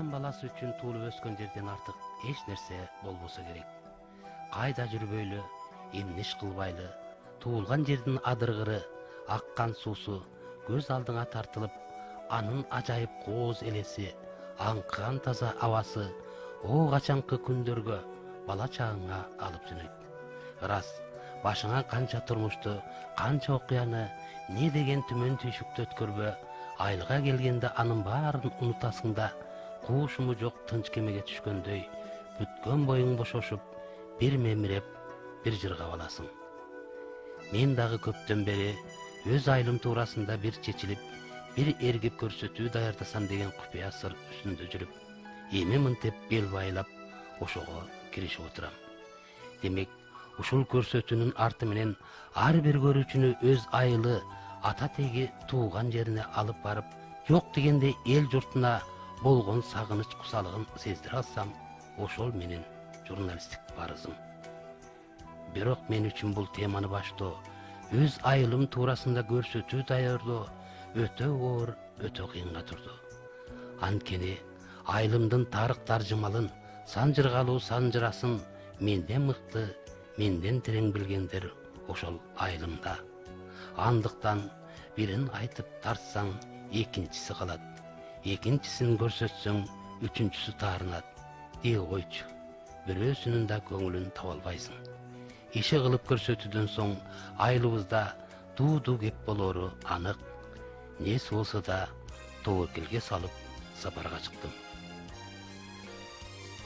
Адам баласы үчүн туулуп өскөн жерден артык эч нерсе болбосо керек. Кайда жүрбөйлү, эмне иш кылбайлы, туулган жердин адыргыры, аккан суусу көз алдыңа тартылып, анын ажайып кооз элеси, аңкыган таза абасы о качанкы күндөргө, бала чагыңа алып жөнөйт. Ырас, башыңа канча турмушту, канча окуяны, не деген түмөн түйшүктү өткөрбө, айылга келгенде анын баарын унутасың да, куушуму жок тынч кемеге түшкөндөй, бүткөн боюң бошошуп, бир мемиреп, бир жыргап аласың. Мен дагы көптөн бери өз айылым туурасында бир чечилип, бир эргип көрсөтүү даярдасам деген купуя сыр үстүндө жүрүп, эми мынтип бел байлап ошого киришип отурам. Демек, ушул көрсөтүүнүн арты менен ар бир көрүүчүнү өз айылы, ата теги тууган жерине алып барып, жок дегенде эл журтуна болгон сагыныч кусалыгын сездире алсам, ошол менен журналисттик парызым. Бирок мен үчүн бул теманы баштоо, өз айылым туурасында көрсөтүү даярдоо өтө оор, өтө кыйынга турду. Анткени айылымдын тарых таржымалын, санжыргалуу санжырасын менден мыкты, менден терең билгендер ошол айылымда. Андыктан бирин айтып тартсаң, экинчиси калат. Экинчисин көрсөтсөң, үчүнчүсү таарынат. Дей койчу, бирөөсүнүн да көңүлүн таба албайсың. Иши кылып көрсөтүүдөн соң айылыбызда дуу кеп болору анык. Несі болсо да тобокелге салып сапарга чыктым.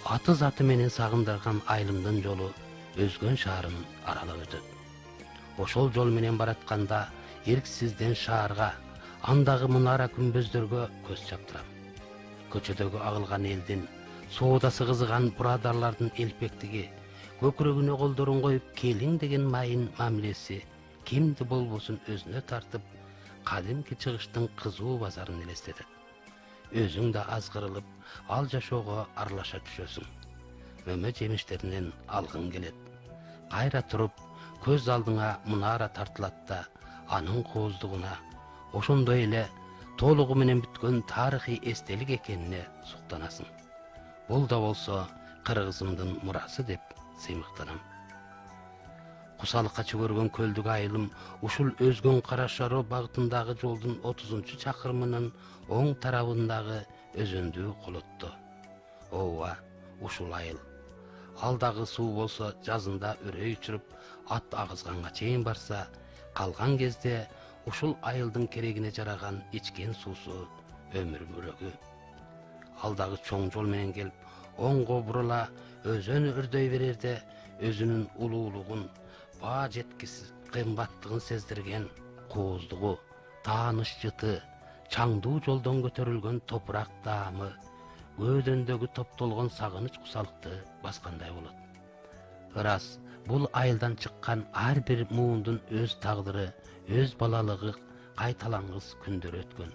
Аты заты менен сагындырган айылымдын жолу өзгөн шаарын аралап өтөт. Ошол жол менен баратканда эрксизден шаарга, андагы мунара күмбөздөргө көз чаптырам. Көчөдөгү агылган элдин, соодасы кызыган бурадарлардын элпектиги, көкүрөгүнө колдорун коюп келиң деген майын мамилеси кимди болбосун өзүнө тартып, кадимки чыгыштын кызуу базарын элестетет. Өзүң да азгырылып, ал жашоого аралаша түшөсүң. Мөмө жемиштеринен алгың келет. Кайра туруп, көз алдыңа мунара тартылат да, анын кооздугуна, ошондой эле толугу менен бүткөн тарыхый эстелик экенине суктанасың. Бул да болсо кыргызымдын мурасы деп сыймыктанам. Кусалыкка чөгөргөн көлдүк айылым ушул өзгөн Кара Шаро багытындагы жолдун 30-чакырымынын оң тарабындагы өзөндүү колотто. Ооба, ушул айыл. Алдагы суу болсо жазында өрөй учуруп, ат агызганга чейин барса, калган кезде ушул айылдын керегине жараган ичкен суусу өмүр бөлөгү. Алдагы чоң жол менен келип, оңго бурула өзөн өрдөй берерде өзүнүн улуулугун, баа жеткисиз кымбаттыгын сездирген кооздугу, тааныш жыты, чаңдуу жолдон көтөрүлгөн топурак даамы, көөдөндөгү топтолгон сагыныч кусалыкты баскандай болот. Ырас, бул айылдан чыккан ар бир муундун өз тагдыры, өз балалыгы кайталангыс күндөр өткөн.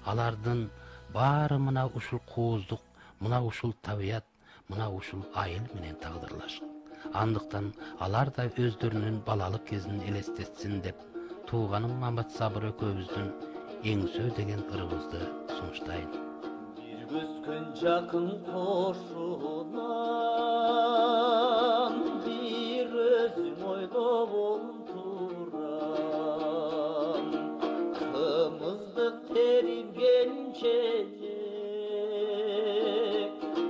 Алардын баары мына ушул кооздук, мына ушул табият, мына ушул айыл менен тагдырлашкан. Андыктан алар да өздөрүнүн балалык кезин элестетсин деп, тууганым Мамат Сабыр экөөбүздүн Эңсөө деген ырыбызды сунуштайын. Бир көскөн жакын кошунан бир өзүм ойлоп турам. Кымыздык терилгенче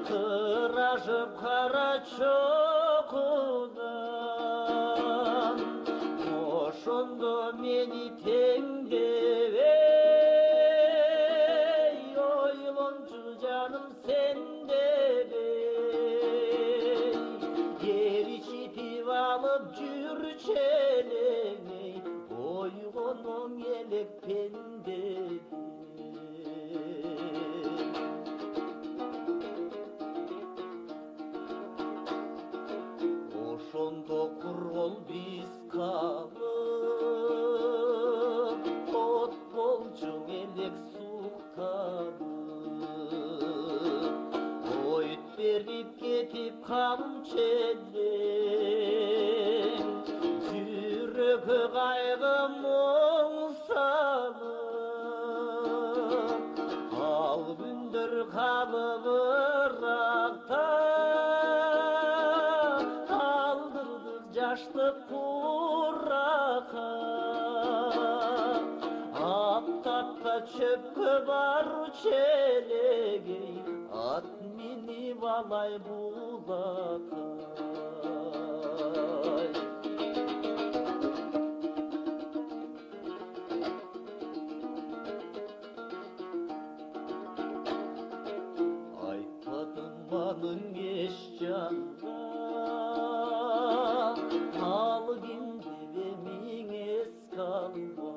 кыражып кара чокунан, ошондо мени теңдебей, ойлончу жаным сендебей, еричитип алып жүрчү элемей, ойгоноң элек пендебей. Ошондо кургол биз калып, от болчуң элек суктанып, ойт берип кетип камчы элең, жүрөгкө кайгы моң салып, ал күндөр калып быракта калдырдык жаштык куракка аптапка чөпкө барчу элегей ат минип алай булакка Aytmadın geç canга ал кимди миңес калба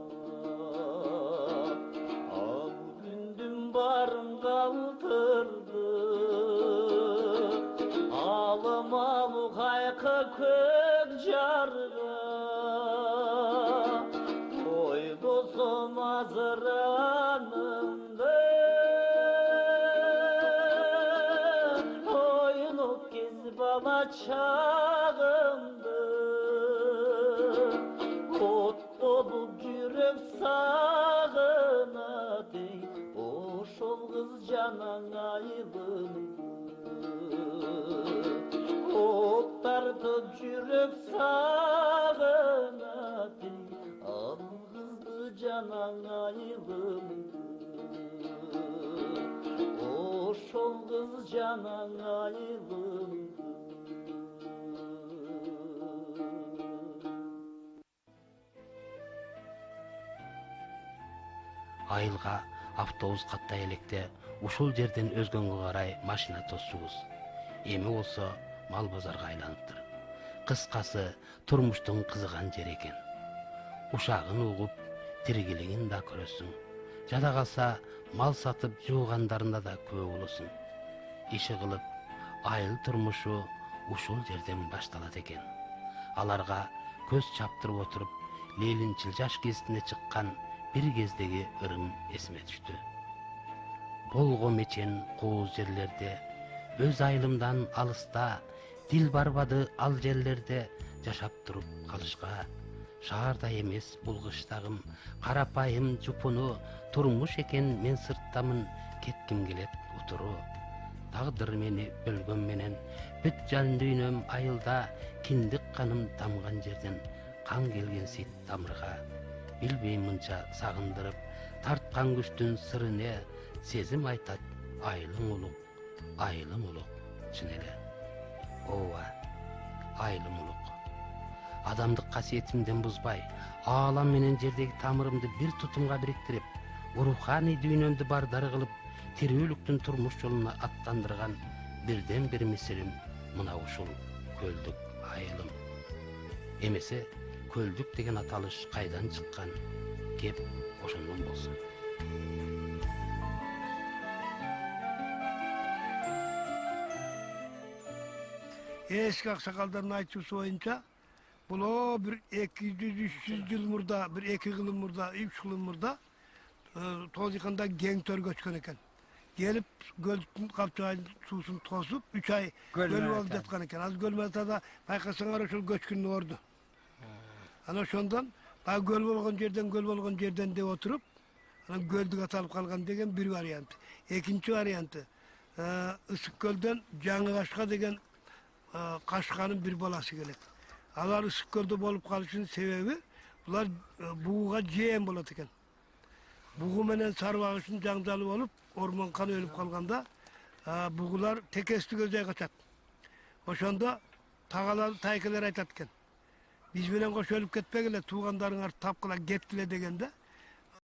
ал күндүн барын калтырды алым алу кайкы көк жарга койбосом азыранымды bala çağımdı Ot olup yürek sağına dey Oşol kız canan ayrıldı Ot tartıp yürek sağına dey Al kızdı canan ayrıldı Oşol kız canan ayrıldı Айылга автобус каттай электе ушул жерден өзгөнгө карай машина тоссубуз. Эми болсо мал базарга айланыптыр. Кыскасы турмуштун кызыган жери экен. Ушагын угуп, тиригилигин да көрөсүң. Жада калса мал сатып жуугандарында да күбө болосуң. Иши кылып, айыл турмушу ушул жерден башталат экен. Аларга көз чаптырып отуруп, лейлинчил жаш кезине чыккан bir кездеги ырым эсиме түштү. Болго мечен кооз жерлерде, өз айылымдан алыста, дил барбады ал жерлерде жашап туруп калышка. Шаарда эмес бул кыштагым, карапайым жупуну, турмуш экен мен сырттамын, кетким келет утуру. Тагдыр мени бөлгөн менен, бүт жан дүйнөм айылда, киндик каным тамган жерден, кан келген сит тамырга. Билбей мынча сагындырып, тарткан күчтүн сырыне сезим айтат айылың улук, чын эле. Ооба, айылым улук. Адамдык касиетимден бузбай, аалам менен жердеги тамырымды бир тутумга бириктирип, руханий дүйнөмдү бардар кылып, тирүүлүктүн турмуш жолуна аттандырган бирден бир мисилим мына ушул көлдүк айылым. Эмесе көлдүк деген аталыш кайдан чыккан? Кеп ошондон болсун. Eski aksakaldардың айтуысы боюнча, бұл bir 200-300 жыл мурда, bir 2 yıl murda, 3 yıl murda Tozikanda gengtör göçkön eken. Gelip göldüktün kapçağın susun tosup 3 ay göl olup jatkan eken. Az gölmezde da baykasaňar oşul göçkünni ordu. Ana şondan daha göl bolgon жерден de oturup ana göldük atalıp kalgan degen bir variant. Ekinci variantı Isık Gölden Жаңы Kaşka degen Kaşkanın bir balası gelek. Alar Isık Gölde bolup kalışının sebebi bular buğuğa jeğen bolat eken. Buğu menen sarvagışın жаңжалы olup orman kanı ölüp kalganda buğular tekesti gözey kaçat. Oşonda tağalar taykeler aytat eken. Biz menen koş ölüp ketpegile tuğandarıňar tapkıla getgile degende